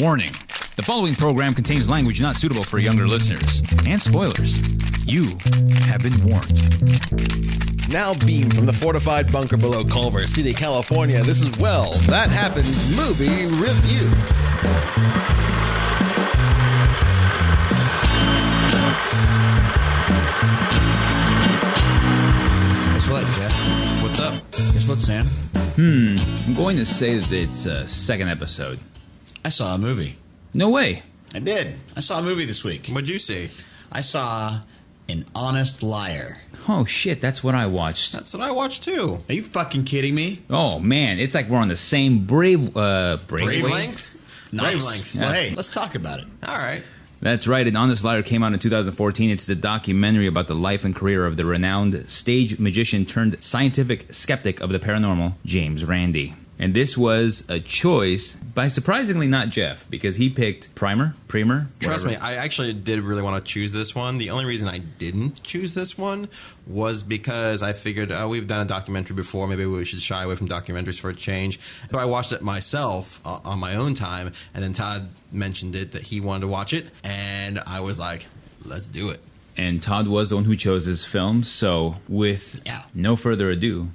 Warning. The following program contains language not suitable for younger listeners and spoilers. You have been warned. Now beamed from the fortified bunker below Culver City, California, this is Well, That Happens Movie Review. Guess what, Jeff? What's up? Guess what, Sam? I'm going to say that it's a second episode. I saw a movie. No way. I did. I saw a movie this week. What'd you see? I saw An Honest Liar. Oh, shit, that's what I watched. That's what I watched too. Are you fucking kidding me? Oh, man, it's like we're on the same Wavelength? Nice. Wavelength. Well, hey, let's talk about it. All right. That's right. An Honest Liar came out in 2014. It's the documentary about the life and career of the renowned stage magician turned scientific skeptic of the paranormal, James Randi. And this was a choice by surprisingly not Jeff, because he picked Primer. Trust me, I actually did really want to choose this one. The only reason I didn't choose this one was because I figured, we've done a documentary before. Maybe we should shy away from documentaries for a change. So I watched it myself on my own time, and then Todd mentioned it that he wanted to watch it, and I was like, let's do it. And Todd was the one who chose this film, so with no further ado,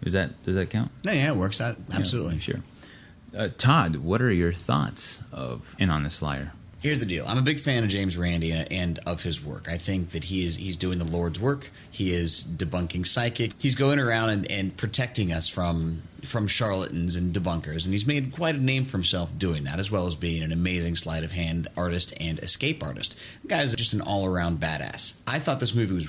does that count? Yeah, it works out. Absolutely. Yeah, sure. Todd, what are your thoughts of An Honest Liar? Here's the deal. I'm a big fan of James Randi and of his work. I think that he's doing the Lord's work. He is debunking psychic. He's going around and protecting us from charlatans and debunkers, and he's made quite a name for himself doing that, as well as being an amazing sleight of hand artist and escape artist. The guy's just an all-around badass. I thought this movie was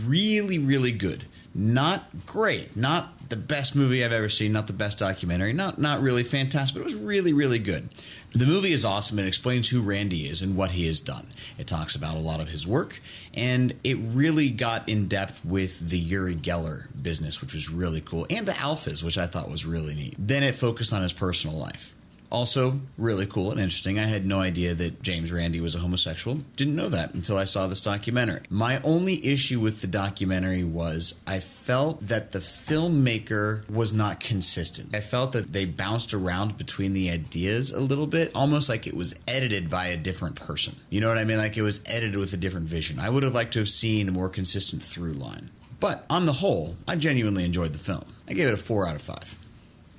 really, really good. Not great. Not the best movie I've ever seen. Not the best documentary. Not really fantastic, but it was really, really good. The movie is awesome. It explains who Randi is and what he has done. It talks about a lot of his work, and it really got in depth with the Uri Geller business, which was really cool, and the Alphas, which I thought was really neat. Then it focused on his personal life. Also, really cool and interesting. I had no idea that James Randi was a homosexual. Didn't know that until I saw this documentary. My only issue with the documentary was I felt that the filmmaker was not consistent. I felt that they bounced around between the ideas a little bit, almost like it was edited by a different person. You know what I mean? Like it was edited with a different vision. I would have liked to have seen a more consistent through line. But on the whole, I genuinely enjoyed the film. I gave it a 4 out of 5.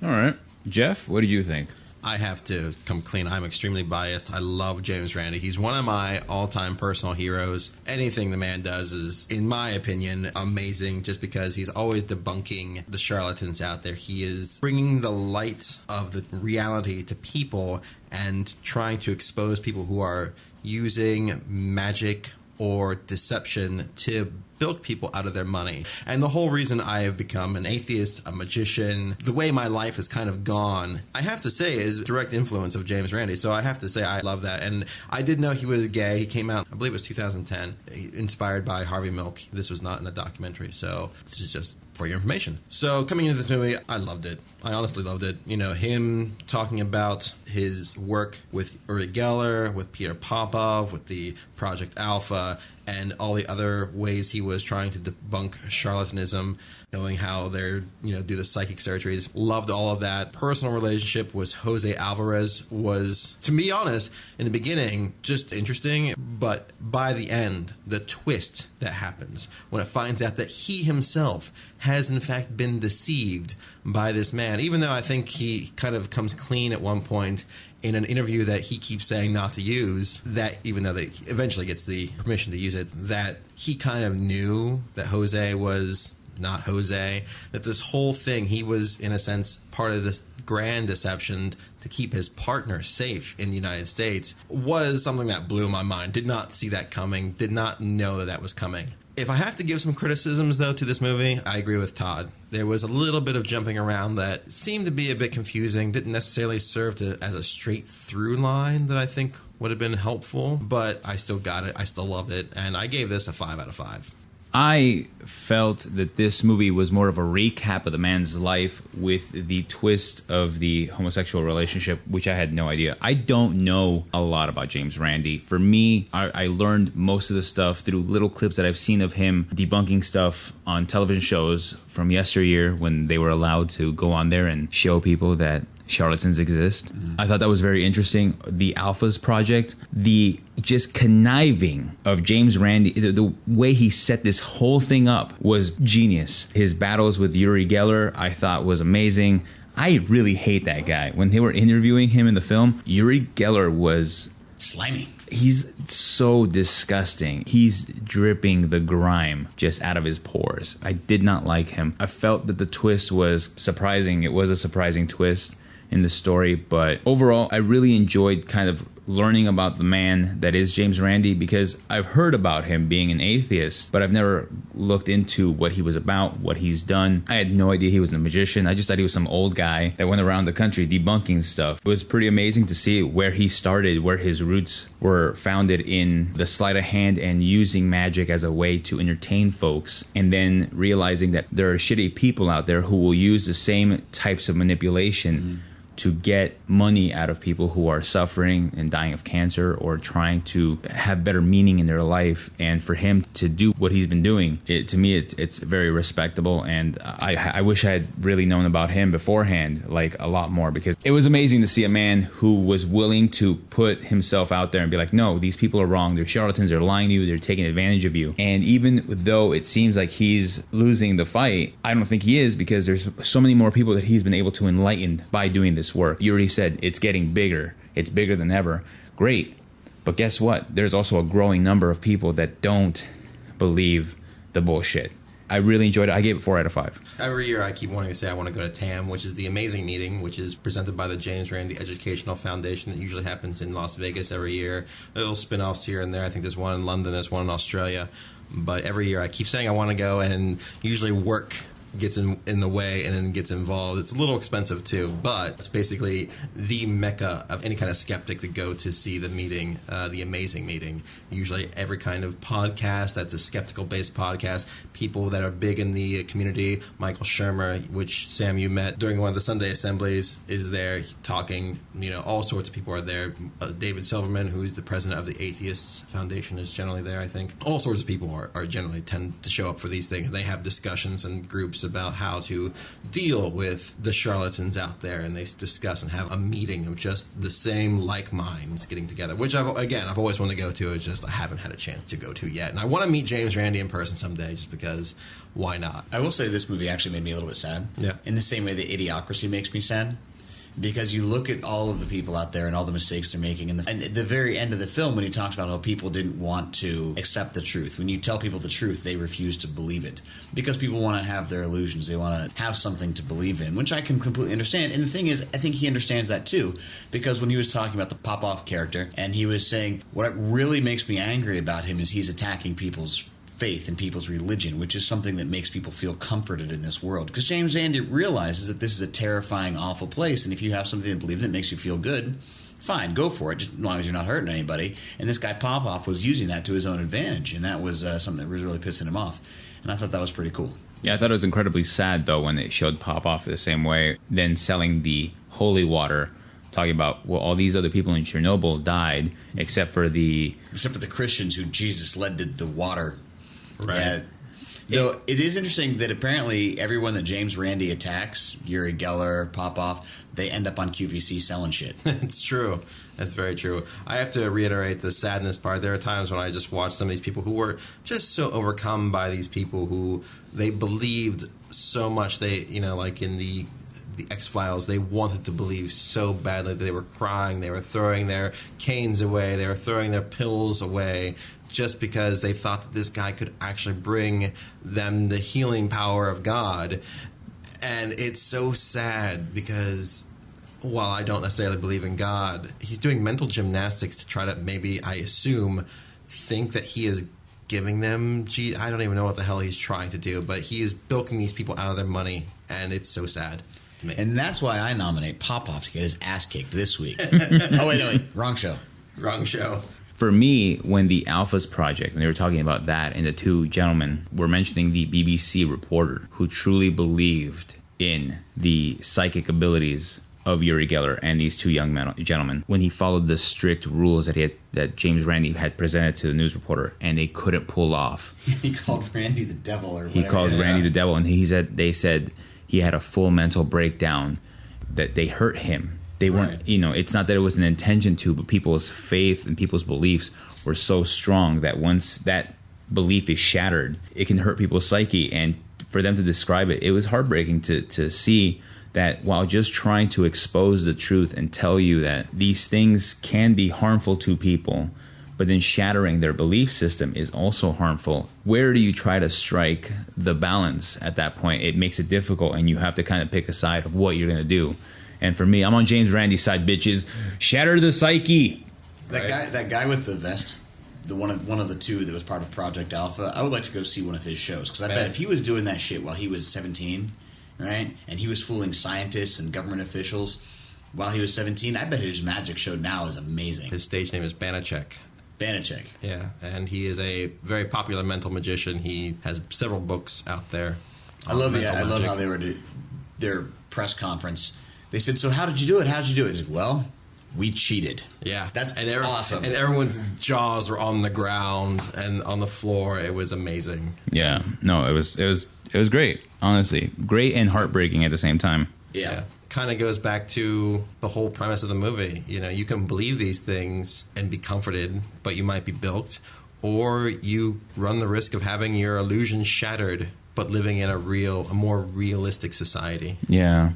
All right. Jeff, what did you think? I have to come clean. I'm extremely biased. I love James Randi. He's one of my all-time personal heroes. Anything the man does is, in my opinion, amazing just because he's always debunking the charlatans out there. He is bringing the light of the reality to people and trying to expose people who are using magic or deception to bilk people out of their money. And the whole reason I have become an atheist, a magician, the way my life has kind of gone, I have to say is direct influence of James Randi. So I have to say I love that. And I did know he was gay. He came out, I believe it was 2010, inspired by Harvey Milk. This was not in the documentary. So this is just for your information. So coming into this movie, I loved it. I honestly loved it. You know, him talking about his work with Uri Geller, with Peter Popov, with the Project Alpha, and all the other ways he was trying to debunk charlatanism, knowing how they're, do the psychic surgeries. Loved all of that. Personal relationship with Jose Alvarez was, to be honest, in the beginning, just interesting. But by the end, the twist that happens when it finds out that he himself has in fact been deceived by this man, even though I think he kind of comes clean at one point in an interview that he keeps saying not to use, that even though they eventually gets the permission to use it, that he kind of knew that Jose was not Jose, that this whole thing, he was in a sense part of this grand deception to keep his partner safe in the United States, was something that blew my mind. Did not see that coming, did not know that that was coming. If I have to give some criticisms, though, to this movie, I agree with Todd. There was a little bit of jumping around that seemed to be a bit confusing, didn't necessarily serve as a straight through line that I think would have been helpful, but I still got it. I still loved it, and I gave this a 5 out of 5. I felt that this movie was more of a recap of the man's life with the twist of the homosexual relationship, which I had no idea. I don't know a lot about James Randi. For me, I learned most of the stuff through little clips that I've seen of him debunking stuff on television shows from yesteryear when they were allowed to go on there and show people that charlatans exist. I thought that was very interesting. The Alphas Project, the just conniving of James Randi, the way he set this whole thing up was genius. His battles with Uri Geller, I thought was amazing. I really hate that guy. When they were interviewing him in the film, Uri Geller was slimy. He's so disgusting. He's dripping the grime just out of his pores. I did not like him. I felt that the twist was surprising. It was a surprising twist in the story, but overall, I really enjoyed kind of learning about the man that is James Randi, because I've heard about him being an atheist, but I've never looked into what he was about, what he's done. I had no idea he was a magician. I just thought he was some old guy that went around the country debunking stuff. It was pretty amazing to see where he started, where his roots were founded in the sleight of hand and using magic as a way to entertain folks, and then realizing that there are shitty people out there who will use the same types of manipulation to get money out of people who are suffering and dying of cancer or trying to have better meaning in their life. And for him to do what he's been doing, to me, it's very respectable. And I wish I had really known about him beforehand, like a lot more, because it was amazing to see a man who was willing to put himself out there and be like, no, these people are wrong. They're charlatans. They're lying to you. They're taking advantage of you. And even though it seems like he's losing the fight, I don't think he is, because there's so many more people that he's been able to enlighten by doing this work. You already said it's getting bigger. It's bigger than ever. Great. But guess what? There's also a growing number of people that don't believe the bullshit. I really enjoyed it. I gave it 4 out of 5. Every year I keep wanting to say I want to go to TAM, which is the amazing meeting, which is presented by the James Randi Educational Foundation. It usually happens in Las Vegas every year. Little spin-offs here and there. I think there's one in London, there's one in Australia. But every year I keep saying I want to go, and usually work gets in the way and then gets involved. It's a little expensive too, but it's basically the mecca of any kind of skeptic to go to see the meeting, the amazing meeting. Usually every kind of podcast that's a skeptical based podcast, people that are big in the community. Michael Shermer, which Sam you met during one of the Sunday assemblies, is there talking. All sorts of people are there. David Silverman, who's the president of the Atheists Foundation, is generally there, I think. All sorts of people are generally tend to show up for these things. They have discussions and groups about how to deal with the charlatans out there, and they discuss and have a meeting of just the same like minds getting together, which I've always wanted to go to. It's just I haven't had a chance to go to yet, and I want to meet James Randi in person someday, just because why not? I will say this movie actually made me a little bit sad. Yeah. In the same way that Idiocracy makes me sad. Because you look at all of the people out there and all the mistakes they're making. And at the very end of the film, when he talks about how people didn't want to accept the truth. When you tell people the truth, they refuse to believe it. Because people want to have their illusions. They want to have something to believe in, which I can completely understand. And the thing is, I think he understands that too. Because when he was talking about the Popoff character, and he was saying, what really makes me angry about him is he's attacking people's faith and people's religion, which is something that makes people feel comforted in this world. Because James Randi realizes that this is a terrifying, awful place, and if you have something to believe in that makes you feel good, fine, go for it, just as long as you're not hurting anybody. And this guy Popoff was using that to his own advantage, and that was something that was really pissing him off. And I thought that was pretty cool. Yeah, I thought it was incredibly sad, though, when they showed Popoff the same way, then selling the holy water, talking about, well, all these other people in Chernobyl died, except for the Christians who Jesus led to the water. Right. Though it is interesting that apparently everyone that James Randi attacks, Uri Geller, Popoff, they end up on QVC selling shit. It's true. That's very true. I have to reiterate the sadness part. There are times when I just watch some of these people who were just so overcome by these people who they believed so much. They, like in the X-Files, they wanted to believe so badly that they were crying. They were throwing their canes away. They were throwing their pills away, just because they thought that this guy could actually bring them the healing power of God. And it's so sad because while I don't necessarily believe in God, he's doing mental gymnastics to try to maybe, I assume, think that he is giving them I don't even know what the hell he's trying to do, but he is bilking these people out of their money, and it's so sad to me. And that's why I nominate Popoff to get his ass kicked this week. Oh, wait, wrong show. Wrong show. For me, when the Alphas Project, when they were talking about that, and the two gentlemen were mentioning the BBC reporter who truly believed in the psychic abilities of Uri Geller and these two young gentlemen, when he followed the strict rules that James Randi had presented to the news reporter, and they couldn't pull off. He called Randy the devil or whatever. He called Randy the devil, and they said he had a full mental breakdown. that they hurt him. They weren't, Right. you know, it's not that it was an intention to, but people's faith and people's beliefs were so strong that once that belief is shattered, it can hurt people's psyche. And for them to describe it, it was heartbreaking to see that while just trying to expose the truth and tell you that these things can be harmful to people, but then shattering their belief system is also harmful. Where do you try to strike the balance at that point? It makes it difficult, and you have to kind of pick a side of what you're going to do. And for me, I'm on James Randi's side, bitches. Shatter the psyche. That guy with the vest, the one of the two that was part of Project Alpha, I would like to go see one of his shows, because I bet if he was doing that shit while he was 17, right, and he was fooling scientists and government officials while he was 17, I bet his magic show now is amazing. His stage name is Banachek. Banachek. Yeah, and he is a very popular mental magician. He has several books out there. I love mental how magic. they were their press conference. They said, "So how did you do it? How'd you do it?" He's like, "Well, we cheated." Yeah, That's and awesome. And everyone's jaws were on the ground and on the floor. It was amazing. Yeah, no, it was great. Honestly, great and heartbreaking at the same time. Yeah. Kind of goes back to the whole premise of the movie. You know, you can believe these things and be comforted, but you might be bilked, or you run the risk of having your illusions shattered, but living in a more realistic society. Yeah.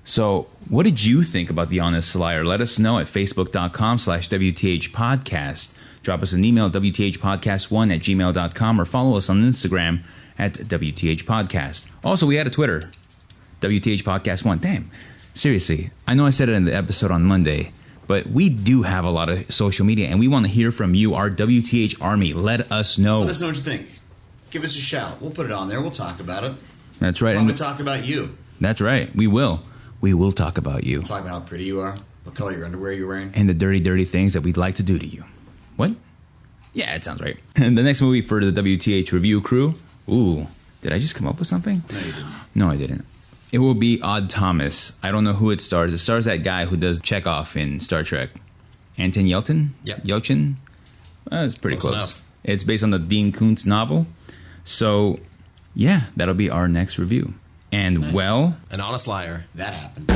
So, what did you think about The Honest Liar? Let us know at facebook.com/WTH podcast. Drop us an email, WTHpodcast1@gmail.com, or follow us on Instagram at WTH Podcast. Also, we had a Twitter, WTH Podcast 1. Damn. Seriously, I know I said it in the episode on Monday, but we do have a lot of social media, and we want to hear from you, our WTH Army. Let us know. Let us know what you think. Give us a shout. We'll put it on there. We'll talk about it. That's right. We'll talk about you. That's right. We will. We will talk about you. We'll talk about how pretty you are, what color your underwear you're wearing. And the dirty, dirty things that we'd like to do to you. What? Yeah, it sounds right. And the next movie for the WTH review crew. Ooh, did I just come up with something? No, you didn't. No, I didn't. It will be Odd Thomas. I don't know who it stars. It stars that guy who does Chekhov in Star Trek. Anton Yelchin? Yep. Yelchin? It's pretty Close close. enough. It's based on the Dean Koontz novel. So, yeah, that'll be our next review. And, well... An honest liar. That happened.